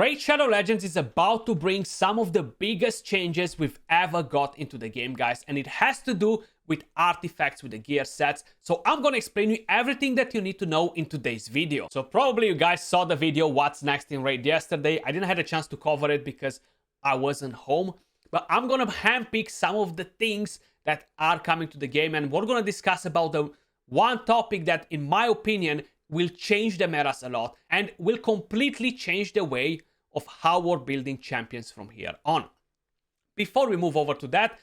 Raid Shadow Legends is about to bring some of the biggest changes we've ever got into the game, guys, and it has to do with artifacts with the gear sets. So I'm gonna explain you everything that you need to know in today's video. So probably you guys saw the video What's Next in Raid yesterday. I didn't have a chance to cover it because I wasn't home, but I'm gonna handpick some of the things that are coming to the game, and we're gonna discuss about the one topic that, in my opinion, will change the metas a lot and will completely change the way of how we're building champions from here on. Before we move over to that,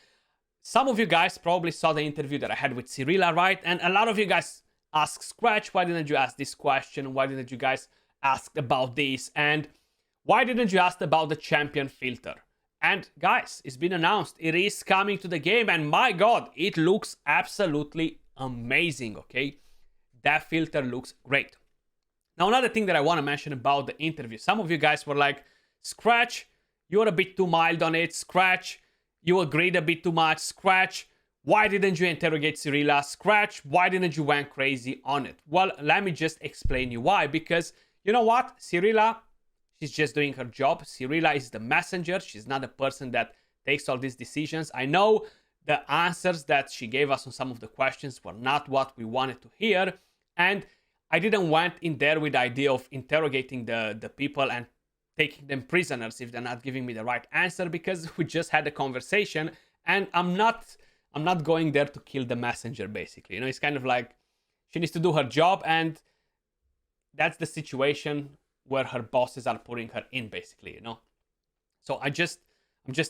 some of you guys probably saw the interview that I had with Cyrilla, right? And a lot of you guys asked Skratch, why didn't you ask this question? Why didn't you guys ask about this? And why didn't you ask about the champion filter? And guys, it's been announced. It is coming to the game, and my god, it looks absolutely amazing, okay? That filter looks great. Now, another thing that I want to mention about the interview. Some of you guys were like, Skratch, you're a bit too mild on it. Skratch, you agreed a bit too much. Skratch, why didn't you interrogate Cyrilla? Skratch, why didn't you went crazy on it? Well, let me just explain you why. Because, you know what? Cyrilla, she's just doing her job. Cyrilla is the messenger. She's not the person that takes all these decisions. I know the answers that she gave us on some of the questions were not what we wanted to hear. And I didn't went in there with the idea of interrogating the people and taking them prisoners if they're not giving me the right answer, because we just had a conversation, and I'm not going there to kill the messenger, basically. You know, it's kind of like she needs to do her job, and that's the situation where her bosses are putting her in, basically, you know. So I'm just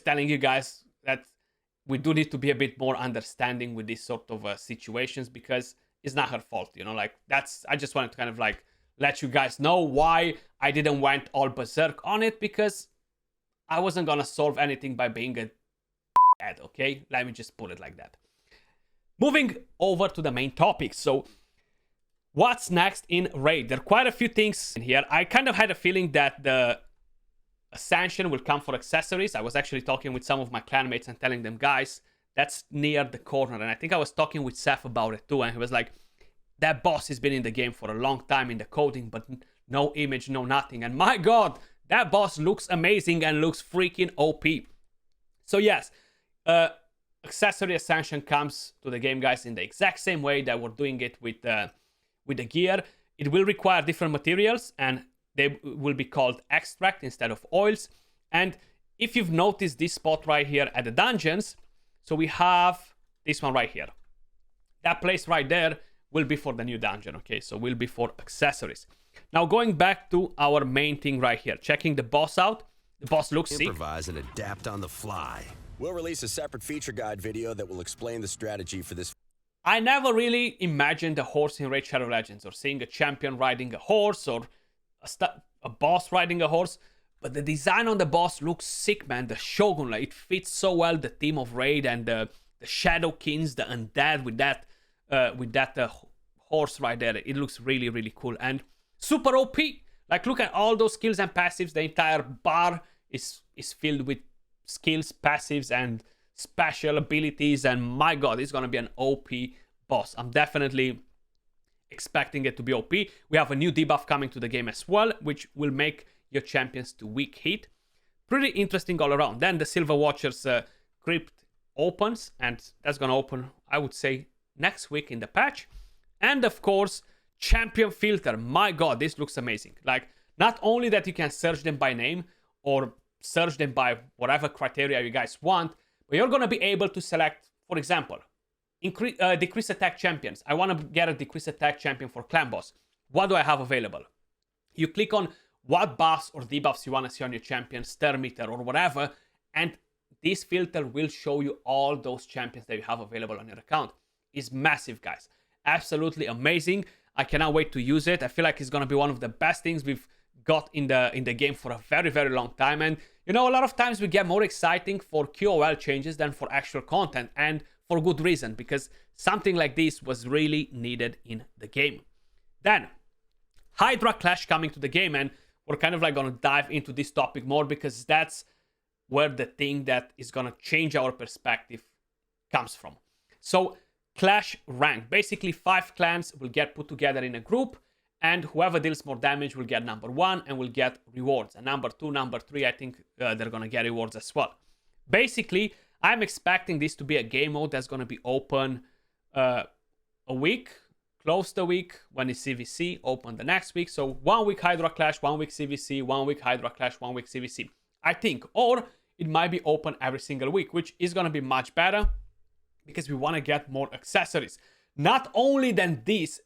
telling you guys that we do need to be a bit more understanding with these sort of situations, because it's not her fault, you know. Like, I just wanted to kind of like let you guys know why I didn't went all berserk on it, because I wasn't gonna solve anything by being a ad, okay? Let me just put it like that. Moving over to the main topic. So what's next in Raid? There are quite a few things in here. I kind of had a feeling that the Ascension will come for accessories. I was actually talking with some of my clanmates and telling them, guys, that's near the corner. And I think I was talking with Seth about it too, and he was like, that boss has been in the game for a long time in the coding, but no image, no nothing. And my god, that boss looks amazing and looks freaking OP. So yes, accessory Ascension comes to the game, guys, in the exact same way that we're doing it with the gear. It will require different materials, and they will be called extract instead of oils. And if you've noticed this spot right here at the dungeons, so we have this one right here. That place right there will be for the new dungeon, okay? So will be for accessories. Now going back to our main thing right here, checking the boss out. The boss looks sick. Improvise and adapt on the fly. We'll release a separate feature guide video that will explain the strategy for this. I never really imagined a horse in Raid Shadow Legends, or seeing a champion riding a horse, or a boss riding a horse. But the design on the boss looks sick, man. The Shogun, like, it fits so well the theme of Raid, and the Shadow Kings, the undead with that horse right there. It looks really, really cool and super OP. Like, look at all those skills and passives. The entire bar is filled with skills, passives, and special abilities. And my god, it's gonna be an OP boss. I'm definitely expecting it to be OP. We have a new debuff coming to the game as well, which will make your champions to weak hit. Pretty interesting all around. Then the Silver Watcher's crypt opens, and that's gonna open, I would say, next week in the patch. And of course, champion filter. My god, this looks amazing. Like, not only that you can search them by name or search them by whatever criteria you guys want, but you're gonna be able to select, for example, decrease attack champions. I want to get a decrease attack champion for clan boss. What do I have available? You click on what buffs or debuffs you want to see on your champion, stir meter or whatever, and this filter will show you all those champions that you have available on your account. It's massive, guys. Absolutely amazing. I cannot wait to use it. I feel like it's gonna be one of the best things we've got in the game for a very, very long time. And you know, a lot of times we get more exciting for QOL changes than for actual content, and for good reason, because something like this was really needed in the game. Then Hydra Clash coming to the game, and we're kind of like gonna dive into this topic more, because that's where the thing that is gonna change our perspective comes from. So Clash rank, basically 5 clans will get put together in a group, and whoever deals more damage will get number 1 and will get rewards. And number 2, number 3, I think they're gonna get rewards as well. Basically, I'm expecting this to be a game mode that's gonna be open a week, closed a week when it's CVC, open the next week. So 1 week Hydra Clash, 1 week CVC, 1 week Hydra Clash, 1 week CVC, I think. Or it might be open every single week, which is gonna be much better because we wanna get more accessories. Not only that this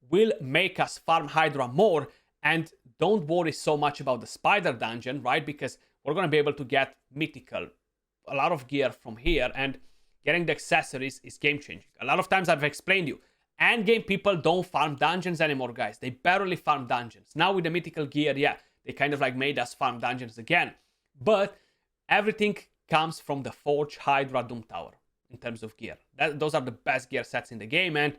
will make us farm Hydra more, and don't worry so much about the spider dungeon, right? Because we're gonna be able to get mythical, a lot of gear from here, and getting the accessories is game changing. A lot of times I've explained you, endgame people don't farm dungeons anymore, guys. They barely farm dungeons. Now with the mythical gear, yeah, they kind of like made us farm dungeons again. But everything comes from the Forge Hydra Doom Tower in terms of gear. Those are the best gear sets in the game, and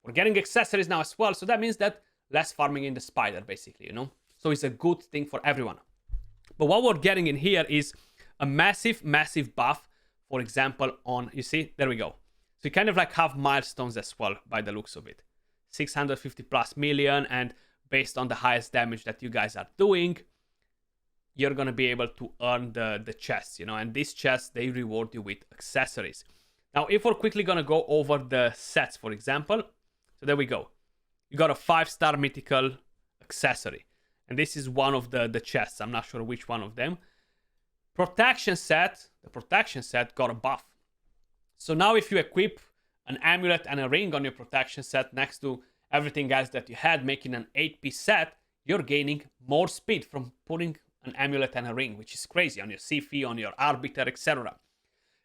we're getting accessories now as well. So that means that less farming in the spider, basically, you know? So it's a good thing for everyone. But what we're getting in here is a massive, massive buff. For example, on, you see, there we go. So you kind of like have milestones as well by the looks of it. 650 plus million, and based on the highest damage that you guys are doing, you're going to be able to earn the chests, you know, and these chests, they reward you with accessories. Now, if we're quickly going to go over the sets, for example, so there we go. You got a 5-star mythical accessory, and this is one of the chests. I'm not sure which one of them. Protection set, the protection set got a buff. So now if you equip an amulet and a ring on your protection set next to everything else that you had, making an 8-piece set, you're gaining more speed from putting an amulet and a ring, which is crazy, on your Sifi, on your Arbiter, etc.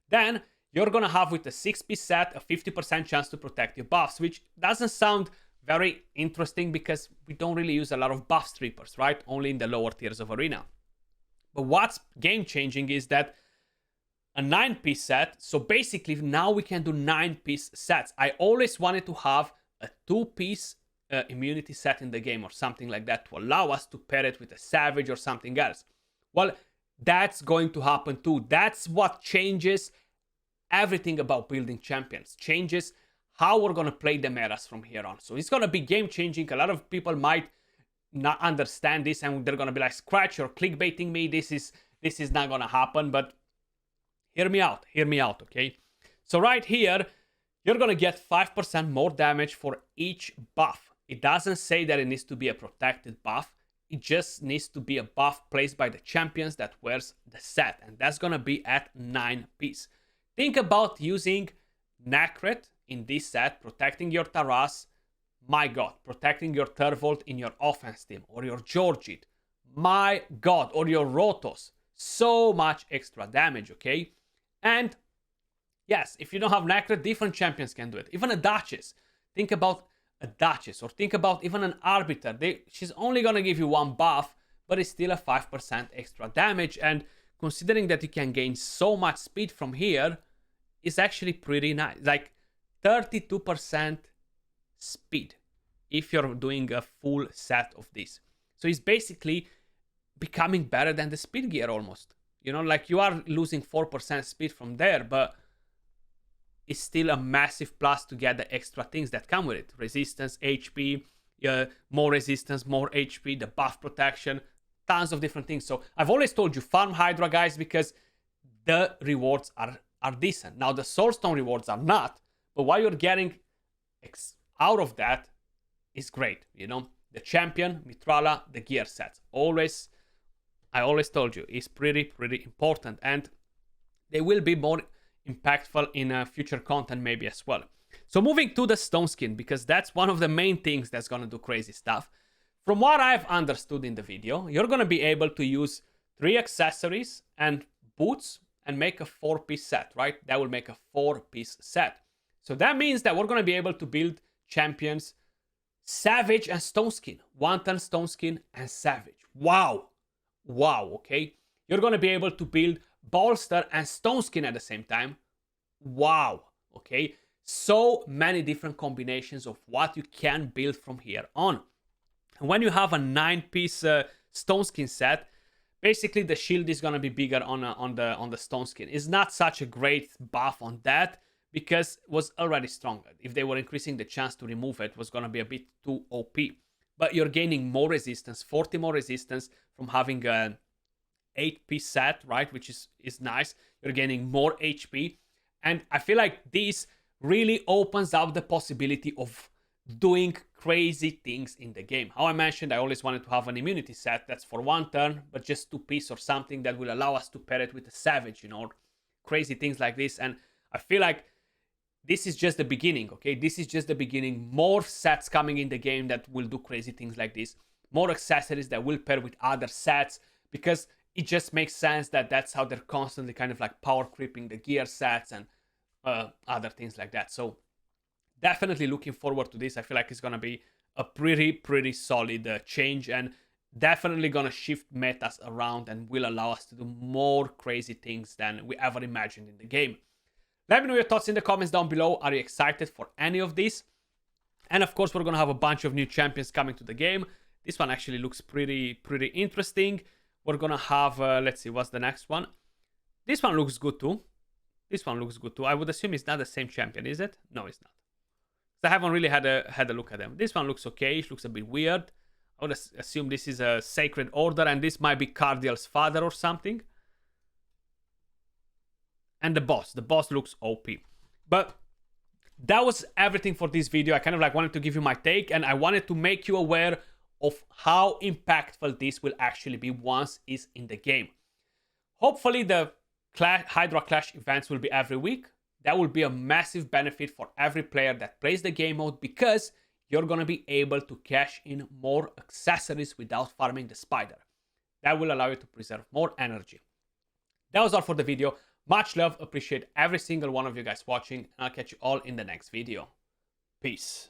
Then you're gonna have with the 6-piece set a 50% chance to protect your buffs, which doesn't sound very interesting because we don't really use a lot of buff strippers, right? Only in the lower tiers of Arena. But what's game changing is that a 9-piece set, so basically now we can do 9-piece sets. I always wanted to have a 2-piece immunity set in the game or something like that to allow us to pair it with a Savage or something else. Well, that's going to happen too. That's what changes everything about building champions. Changes how we're going to play the metas from here on. So it's going to be game changing. A lot of people might not understand this and they're going to be like, Skratch, you're clickbaiting me. This is not going to happen. But hear me out, okay? So right here, you're going to get 5% more damage for each buff. It doesn't say that it needs to be a protected buff. It just needs to be a buff placed by the champions that wears the set. And that's going to be at 9-piece. Think about using Nacret in this set, protecting your Taras. My god, protecting your Turvold in your offense team, or your Georgit. My god, or your Rotos. So much extra damage, okay? And yes, if you don't have Nacret, different champions can do it. Even a Duchess. Think about a Duchess, or think about even an Arbiter. She's only gonna give you 1 buff, but it's still a 5% extra damage. And considering that you can gain so much speed from here, it's actually pretty nice. Like 32% speed if you're doing a full set of this. So it's basically becoming better than the speed gear almost. You know, like you are losing 4% speed from there, but it's still a massive plus to get the extra things that come with it. Resistance, HP, more resistance, more HP, the buff protection, tons of different things. So I've always told you, farm Hydra, guys, because the rewards are decent. Now the Soulstone rewards are not, but what you're getting out of that is great. You know, the champion, Mitrala, the gear sets. I always told you, is pretty important, and they will be more impactful in future content maybe as well. So moving to the stone skin, because that's one of the main things that's gonna do crazy stuff. From what I've understood in the video, you're gonna be able to use 3 accessories and boots and make a 4-piece set, right? That will make a 4-piece set. So that means that we're gonna be able to build champions Savage and Stone Skin, 1-turn Stone Skin and Savage. Wow, okay? You're gonna be able to build Bolster and Stone Skin at the same time. Wow, okay? So many different combinations of what you can build from here on. And when you have a 9-piece Stone Skin set, basically the shield is gonna be bigger on the Stone Skin. It's not such a great buff on that, because it was already stronger. If they were increasing the chance to remove it, was going to be a bit too OP. But you're gaining more resistance, 40 more resistance from having an 8-piece set, right? Which is nice. You're gaining more HP. And I feel like this really opens up the possibility of doing crazy things in the game. How I mentioned, I always wanted to have an immunity set that's for 1 turn, but just 2-piece or something that will allow us to pair it with a Savage, crazy things like this. And I feel like this is just the beginning, okay? This is just the beginning. More sets coming in the game that will do crazy things like this. More accessories that will pair with other sets, because it just makes sense that that's how they're constantly kind of like power creeping the gear sets and other things like that. So definitely looking forward to this. I feel like it's going to be a pretty solid change, and definitely going to shift metas around and will allow us to do more crazy things than we ever imagined in the game. Let me know your thoughts in the comments down below. Are you excited for any of this? And of course, we're going to have a bunch of new champions coming to the game. This one actually looks pretty interesting. We're going to have, let's see, what's the next one? This one looks good too. This one looks good too. I would assume it's not the same champion, is it? No, it's not. I haven't really had a look at them. This one looks okay. It looks a bit weird. I would assume this is a Sacred Order, and this might be Cardial's father or something. And the boss looks OP. But that was everything for this video. I kind of like wanted to give you my take, and I wanted to make you aware of how impactful this will actually be once it's in the game. Hopefully the Hydra Clash events will be every week. That will be a massive benefit for every player that plays the game mode, because you're going to be able to cash in more accessories without farming the spider. That will allow you to preserve more energy. That was all for the video. Much love, appreciate every single one of you guys watching, and I'll catch you all in the next video. Peace.